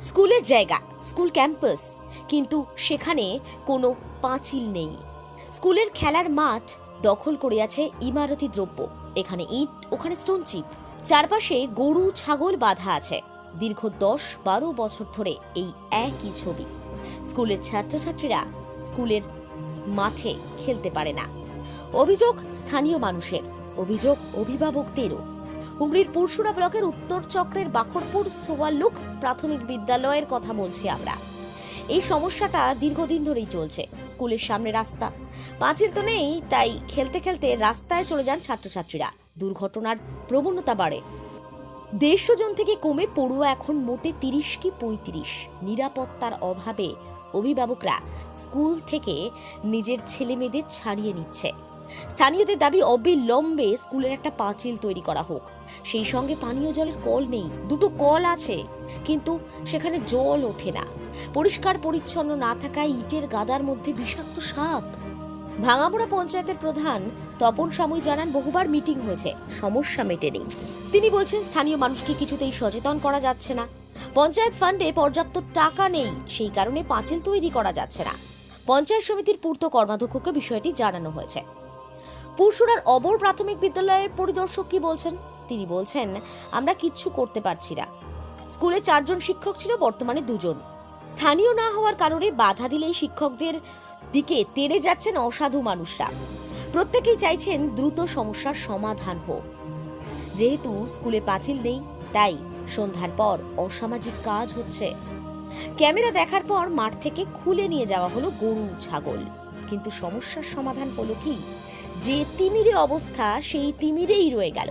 স্কুলের জায়গা, school campus, কিন্তু সেখানে কোনো পাঁচিল নেই। স্কুলের খেলার মাঠ দখল করে আছে ইমারতি দ্রব্য, এখানে ইট, ওখানে স্টোন চিপ। চারপাশে গরু ছাগল বাঁধা আছে। দীর্ঘ 10-12 বছর ধরে এই একই ছবি। স্কুলের ছাত্রছাত্রীরা স্কুলের মাঠে খেলতে পারে না। অভিযোগ স্থানীয় মানুষের, অভিযোগ অভিভাবকদেরও। হুগলির পুরসুরা ব্লকের উত্তর চক্রের বাখরপুর সোয়াল্লুক প্রাথমিক বিদ্যালয়ের কথা বলছি আমরা। এই সমস্যাটা দীর্ঘদিন ধরেই চলছে। স্কুলের সামনে রাস্তা, পাঁচিল তো নেই, তাই খেলতে খেলতে রাস্তায় চলে যান ছাত্রছাত্রীরা। দুর্ঘটনার প্রবণতা বাড়ে। 150 জন থেকে কমে পড়ুয়া এখন মোটে 30 কি 35। নিরাপত্তার অভাবে অভিভাবকরা স্কুল থেকে নিজের ছেলে মেয়েদের ছাড়িয়ে নিচ্ছে। স্থানীয়দের দাবি অবিলম্বে স্কুলের একটা পাঁচিল তৈরি করা হোক। সেই সঙ্গে পানীয় জলের কল নেই, 2টো কল আছে কিন্তু সেখানে জল ওঠে না। পরিষ্কার পরিচ্ছন্ন না থাকায় ইটের গাদার মধ্যে বিষাক্ত সাপ। ভাঙামোড়া পঞ্চায়েতের প্রধান তপন সামুই জানান, বহুবার মিটিং হয়েছে, সমস্যা মেটেনি। তিনি বলছেন স্থানীয় মানুষকে কিছুতেই সচেতন করা যাচ্ছে না। পঞ্চায়েত ফান্ডে পর্যাপ্ত টাকা নেই, সেই কারণে পাঁচিল তৈরি করা যাচ্ছে না। পঞ্চায়েত সমিতির পূর্ত কর্মাধ্যক্ষকে বিষয়টি জানানো হয়েছে। পুরসুরার অবর প্রাথমিক বিদ্যালয়ের পরিদর্শক কি বলছেন? তিনি বলছেন, আমরা কিচ্ছু করতে পারছি না। স্কুলে 4 জন শিক্ষক ছিল, বর্তমানে 2 জন। স্থানীয় না হওয়ার কারণে বাধা দিলেই শিক্ষকদের দিকে তেড়ে যাচ্ছেন অসাধু মানুষরা। প্রত্যেকেই চাইছেন দ্রুত সমস্যার সমাধান হোক। যেহেতু স্কুলে পাঁচিল নেই, তাই সন্ধ্যার পর অসামাজিক কাজ হচ্ছে। ক্যামেরা দেখার পর মাঠ থেকে খুলে নিয়ে যাওয়া হলো গরু ছাগল। কিন্তু সমস্যার সমাধান হলো কি? যে তিমিরে অবস্থা, সেই তিমিরেই রয়ে গেল।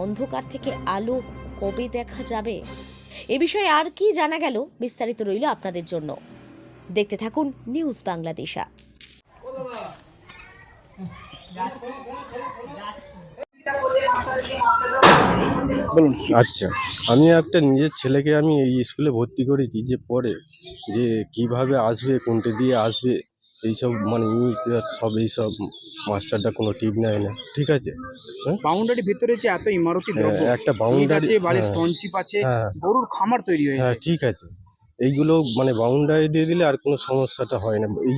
অন্ধকার থেকে আলো কবে দেখা যাবে? এ বিষয়ে আর কি জানা গেল, বিস্তারিত রইল আপনাদের জন্য। দেখতে থাকুন নিউজ বাংলাদেশা। বলুন। আচ্ছা, আমি একটা নিজের ছেলেকে আমি এই স্কুলে ভর্তি করেছি, যে পড়ে যে কিভাবে আসবে, কোনটা দিয়ে আসবে, এইসব মানে সব এইসব মাস্টারটা কোনো টিপ নেয় না। ঠিক আছে, হ্যাঁ, বাউন্ডারি ভিতরে যে এত ইমারতি দ্রব্য, একটা ইট বাউন্ডারি, আছে, বাড়ির হ্যাঁ স্টোনচিপ আছে, হ্যাঁ গরুর খামার তৈরি হয়েছে। হ্যাঁ, ঠিক আছে। এইগুলো মানে বাউন্ডারি দিয়ে দিলে আর কোনো সমস্যাটা হয় না। এই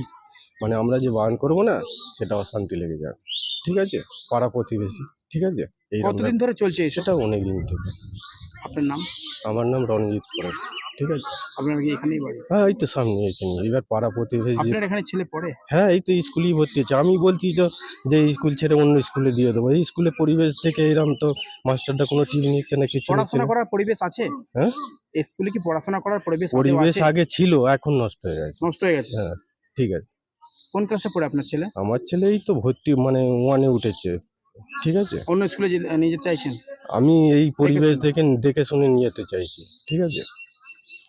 মানে আমরা যে বারণ করবো না, সেটা অশান্তি লেগে যাবে। ঠিক আছে, পাড়া প্রতিবেশী, ঠিক আছে। এই কতদিন ধরে চলছে এসব? সেটা অনেক দিন থেকে। আপনার নাম? আমার নাম রণজিৎ করেন। ঠিক আছে, আপনার কি এখানেই বাড়ি? হ্যাঁ এই তো সামনে এখানে। এবার পাড়া প্রতিবেশী, আপনার এখানে ছেলে পড়ে? হ্যাঁ এই তো স্কুলেই ভর্তি হচ্ছে। আমি বলছি যে এই স্কুল ছেড়ে অন্য স্কুলে দিয়ে দেবো। এই স্কুলে পরিবেশ থেকে এরকম তো মাস্টারটা কোনো টিপ নিচ্ছে না, কিছু নিচ্ছে পড়াশোনা না। করার পরিবেশ আছে? হ্যাঁ, এই স্কুলে কি পড়াশোনা করার পরিবেশ আদৌ পরিবেশ আছে? আগে ছিল, এখন নষ্ট হয়ে গেছে। নষ্ট হয়ে গেছে? হ্যাঁ, ঠিক আছে। কোন ক্লাসে পড়ে আপনার ছেলে? আমার ছেলে এই তো ভর্তি মানে 1-এ উঠেছে। ঠিক আছে, অন্য স্কুলে নিয়ে যেতে চাইছেন? আমি এই পরিবেশ দেখে শুনে নিয়ে যেতে চাইছি। ঠিক আছে,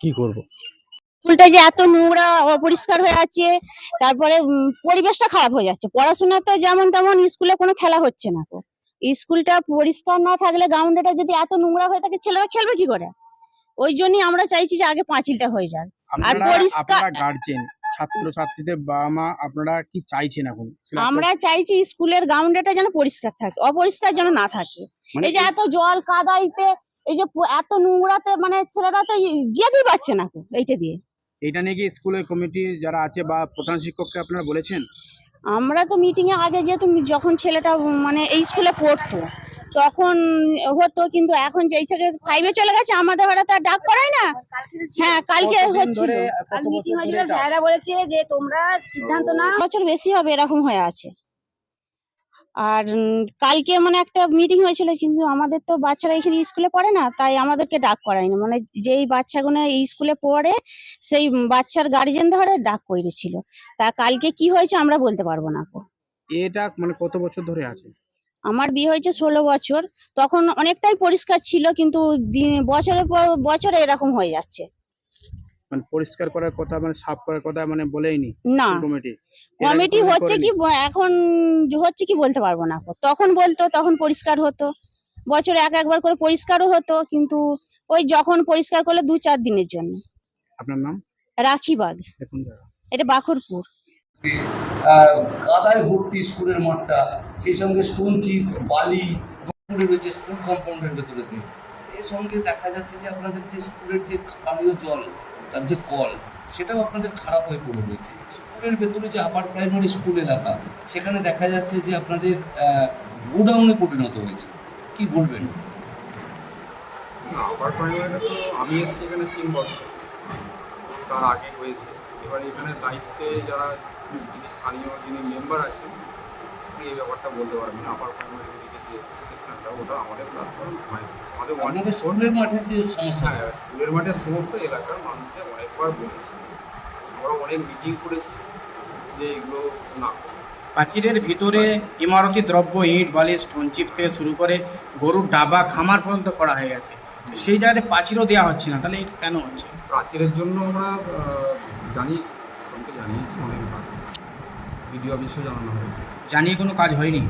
কি করব? স্কুলটা যে এত নোংরা অপরিষ্কার হয়ে আছে, তারপরে পরিবেশটা খারাপ হয়ে যাচ্ছে। পড়াশোনা তো যেমন তেমন, স্কুলে কোনো খেলা হচ্ছে না। স্কুলটা পরিষ্কার না থাকলে, গ্রাউন্ডটা যদি এত নোংরা হয়ে থাকে, ছেলেরা খেলবে কি করে? ওই জন্যই আমরা চাইছি যে আগে পাঁচিলটা হয়ে যাক। আর পরিষ্কার, আপনারা গার্জেন, ছাত্র ছাত্রীদের বাবা মা, আপনারা কি চাইছেন এখন? আমরা চাইছি স্কুলের গ্রাউন্ডটা যেন পরিষ্কার থাকে, অপরিষ্কার যেন না থাকে। এই যে এত জল কাদাইতে, এই যে এত নোংরাতে, মানে ছেলেরা তো যেতেই পারছে না এইটা দিয়ে। এটা নিয়ে কি স্কুলের কমিটি যারা আছে বা প্রধান শিক্ষককে আপনারা বলেছেন? আমরা তো মিটিং এ আগে, যেহেতু যখন ছেলেটা মানে এই স্কুলে পড়তো তখন হতো, কিন্তু এখন যে 5-এ চলে গেছে, আমাদের বেলা তো আর ডাক করায় না। হ্যাঁ, কালকে হচ্ছিল, মিটিং হয়েছিল, স্যাররা বলেছে যে তোমরা সিদ্ধান্ত নাও। বছর বেশি হবে এরকম হয়ে আছে। আর কালকে মানে একটা মিটিং হয়েছিল, কিন্তু আমাদের তো বাচ্চারা এখানে স্কুলে পড়ে না, তাই আমাদেরকে ডাক করায়নি। মানে যেই বাচ্চাগুলো এই স্কুলে পড়ে, সেই বাচ্চার গার্জেন ধরে ডাক করেছিল। তা কালকে কি হয়েছে আমরা বলতে পারবো না। এটা মানে কত বছর ধরে আছে? আমার বিয়ে হয়েছে 16 বছর, তখন অনেকটাই পরিষ্কার ছিল, কিন্তু বছরের পর বছর এরকম হয়ে যাচ্ছে। মানে পরিষ্কার করার কথা, মানে সাফ করার কথা মানে বলেইনি না, কমিটি? কমিটি হচ্ছে কি এখন হচ্ছে কি বলতে পারবো না। তখন বলতো, তখন পরিষ্কার হতো, বছরে একবার করে পরিষ্কারও হতো, কিন্তু ওই যখন পরিষ্কার করলে 2-4 দিনের জন্য। আপনার নাম? রাখিবাগ, দেখুন যারা এটা বাখরপুর। কাদায় ভর্তি স্কুলের মাঠটা, সেই সঙ্গে স্টোন চিপ, বালি রয়েছে স্কুল কম্পাউন্ডের ভেতরে দিয়ে। এর সঙ্গে দেখা যাচ্ছে যে আপনাদের যে স্কুলের যে পানীয় জল তার যে কল সেটাও আপনাদের খারাপ হয়ে পড়ে রয়েছে। স্কুলের ভেতরে যে আপার প্রাইমারি স্কুল এলাকা সেখানে দেখা যাচ্ছে যে আপনাদের গোডাউনে পরিণত হয়েছে, কি বলবেন? আপার প্রাইমারিতে তো আমি এসেছি এখানে 3 বছর, তার আগে হয়েছে। এবার এখানে দায়িত্বে যারা স্থানীয় যিনি মেম্বার আছেন এই ব্যাপারটা বলতে পারবেন। আপার প্রাইমারি দিকে যে সেকশনটা ওটা আমাদের ক্লাস করা হয়। আপনাদের স্কুলের মাঠের যে সমস্যা, হ্যাঁ, স্কুলের মাঠের সমস্যা এলাকার মানুষকে অনেকবার বলেছি, আমরা অনেক মিটিং করেছি যে এগুলো না। প্রাচীরের ভিতরে ইমারতি দ্রব্য, ইট, বালি, স্টোন চিপ থেকে শুরু করে গরুর ডাবা, খামার পর্যন্ত করা হয়ে গেছে। তো সেই জায়গাতে প্রাচীরও দেওয়া হচ্ছে না, তাহলে এটা কেন হচ্ছে? প্রাচীরের জন্য আমরা জানিয়েছি, সবকে জানিয়েছি অনেকবার, ভিডিও অফিসেও জানানো হয়েছে, জানিয়ে কোনো কাজ হয়নি।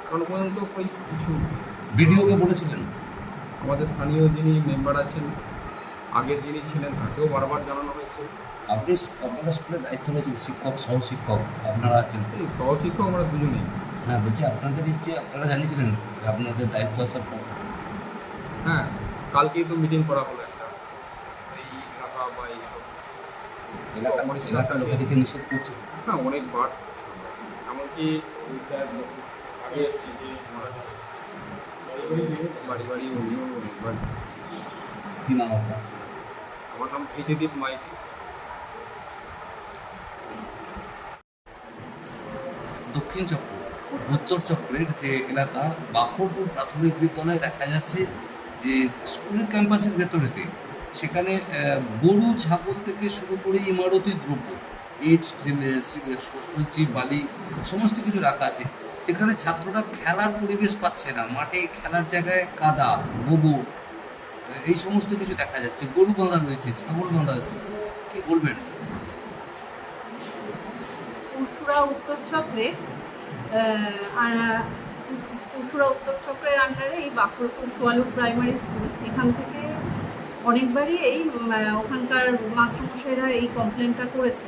এখন পর্যন্ত ওই কিছু ভিডিওকে বলেছিলেন? আমাদের স্থানীয় যিনি মেম্বার আছেন, আগের যিনি ছিলেন তাকেও বারবার জানানো হয়েছে। আপনারা স্কুলে দায়িত্ব রয়েছেন, শিক্ষক সহশিক্ষক আপনারা আছেন? এই সহশিক্ষক আমরা দুজনেই। হ্যাঁ, বলছি আপনাদের যে আপনারা জানিয়েছিলেন আপনাদের দায়িত্ব আসার পর? হ্যাঁ, কালকেই তো মিটিং করা হলো একটা, এই এলাকা বা এইসব এলাকার লোকেদেরকে নিষেধ করছে। হ্যাঁ, অনেকবার এমনকি ওই স্যার আগে এসেছি যে বাড়ি বাড়ি অন্য অনেকবার গেছি। কি নাম আপনার? আমার নাম প্রীতিদীপ মাইতি। দক্ষিণ চক্র, উত্তর চক্রের যে এলাকা বাকরপুর প্রাথমিক বিদ্যালয়ে দেখা যাচ্ছে যে স্কুলের ক্যাম্পাসের ভেতরেতে সেখানে গরু ছাগল থেকে শুরু করে ইমারতি দ্রব্য, ইট, স্টোনচি, বালি সমস্ত কিছু রাখা আছে। সেখানে ছাত্ররা খেলার পরিবেশ পাচ্ছে না, মাঠে খেলার জায়গায় কাদা, গোবর, এই সমস্ত কিছু দেখা যাচ্ছে। গরু বাঁধা রয়েছে, ছাগল বাঁধা আছে, কি বলবেন? উশুরা উত্তর চক্রে উশুরা উত্তর চক্রের আন্ডারে এই বাকরপুর সোয়ালু প্রাইমারি স্কুল, এখান থেকে অনেকবারই ওখানকার মাস্টারমশাইরা এই কমপ্লেনটা করেছে।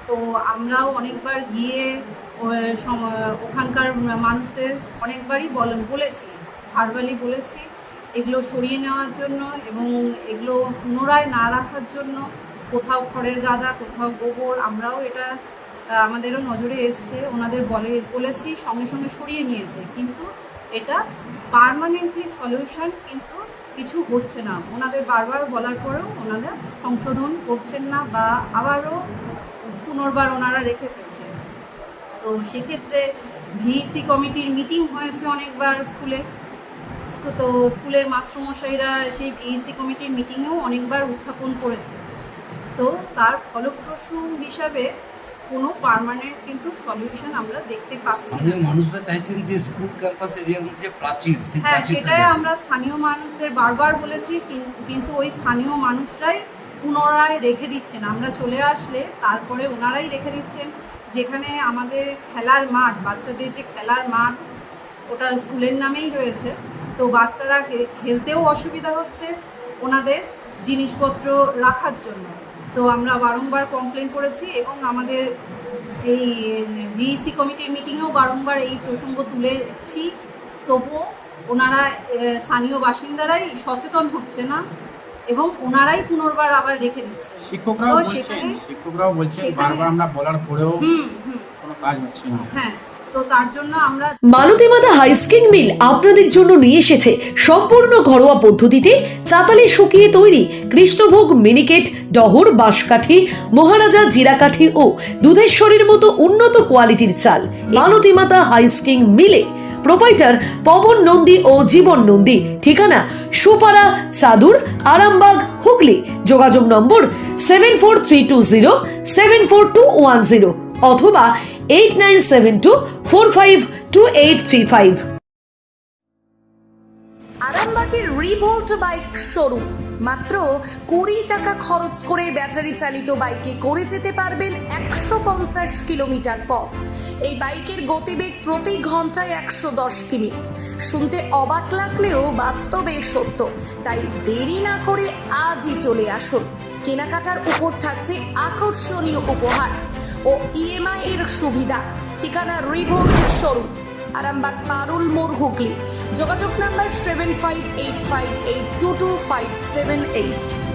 তো আমরাও অনেকবার গিয়ে ওখানকার মানুষদের অনেকবারই বলেছি, ভার্বালি বলেছি এগুলো সরিয়ে নেওয়ার জন্য এবং এগুলো পুনরায় না রাখার জন্য। কোথাও খড়ের গাদা, কোথাও গোবর, আমরাও এটা আমাদেরও নজরে এসছে, ওনাদের বলেছি, সঙ্গে সঙ্গে সরিয়ে নিয়েছে, কিন্তু এটা পার্মানেন্টলি সলিউশন কিন্তু কিছু হচ্ছে না। ওনাদের বারবার বলার পরেও ওনারা সংশোধন করছেন না বা আবারও পুনর্বার ওনারা রেখে ফেলছেন। তো সেক্ষেত্রে ভিইসি কমিটির মিটিং হয়েছে অনেকবার স্কুলে, তো স্কুলের মাস্টারমশাইরা সেই ভিইসি কমিটির মিটিংয়েও অনেকবার উত্থাপন করেছে। তো তার ফলপ্রসূ হিসাবে কোনো পার্মানেন্ট কিন্তু সলিউশন আমরা দেখতে পাচ্ছি না। স্থানীয় মানুষরা চাইছেন যে স্কুল ক্যাম্পাস এরিয়ার মধ্যে যে প্রাচীর, সেই হ্যাঁ, প্রাচীরটা সেটাই দেখতে। আমরা স্থানীয় মানুষদের বারবার বলেছি, কিন্তু ওই স্থানীয় মানুষরাই পুনরায় রেখে দিচ্ছেন। আমরা চলে আসলে তারপরে ওনারাই রেখে দিচ্ছেন। যেখানে আমাদের খেলার মাঠ, বাচ্চাদের যে খেলার মাঠ, ওটা স্কুলের নামেই রয়েছে, তো বাচ্চারা খেলতেও অসুবিধা হচ্ছে ওনাদের জিনিসপত্র রাখার জন্য। তো আমরা বারংবার কমপ্লেন করেছি এবং আমাদের এই ভিইসি কমিটির মিটিংয়েও বারংবার এই প্রসঙ্গ তুলেছি, তবুও ওনারা স্থানীয় বাসিন্দারাই সচেতন হচ্ছে না এবং ওনারাই পুনর্বার আবার রেখে দিচ্ছে। শিক্ষকরাও বলছেন বারবার আমরা বলার পরেও কোনো কাজ হচ্ছে না। হ্যাঁ, তো তার জন্য আমরা মালতীমাতা হাইস্কিং মিল আপনাদের জন্য নিয়ে এসেছে সম্পূর্ণ ঘরোয়া পদ্ধতিতে চাতালে শুকিয়ে তৈরি কৃষ্ণভোগ মিনিকেট, ডহর, বাঁশকাঠি, মহারাজা জিরাকাঠি ও দুধেশ্বরীর মতো উন্নত কোয়ালিটির চাল। মালতীমাতা হাইস্কিং মিলে প্রোপাইটার পবন নন্দী ও জীবন নন্দী। ঠিকানা সুপারা, চাদুর, আরামবাগ, হুগলি। যোগাযোগ নম্বর 7432074210 অথবা 8972452835। আরামবাগের রিভোল্ট বাইক শোরুম, মাত্র 20 টাকা খরচ করে ব্যাটারি চালিত বাইকে করে যেতে পারবেন 150 কিলোমিটার পথ। এই বাইকের গতিবেগ প্রতি ঘন্টায় 110 কিমি। শুনতে অবাক লাগলেও বাস্তবে সত্য, তাই দেরি না করে আজই চলে আসুন। কেনাকাটার উপর থাকছে আকর্ষণীয় উপহার ও ইএমআই এর সুবিধা। ঠিকানা রিভোল্ট শোরুম, আরামবাগ পারুল মোড়, হুগলি। যোগাযোগ নাম্বার 7585822578।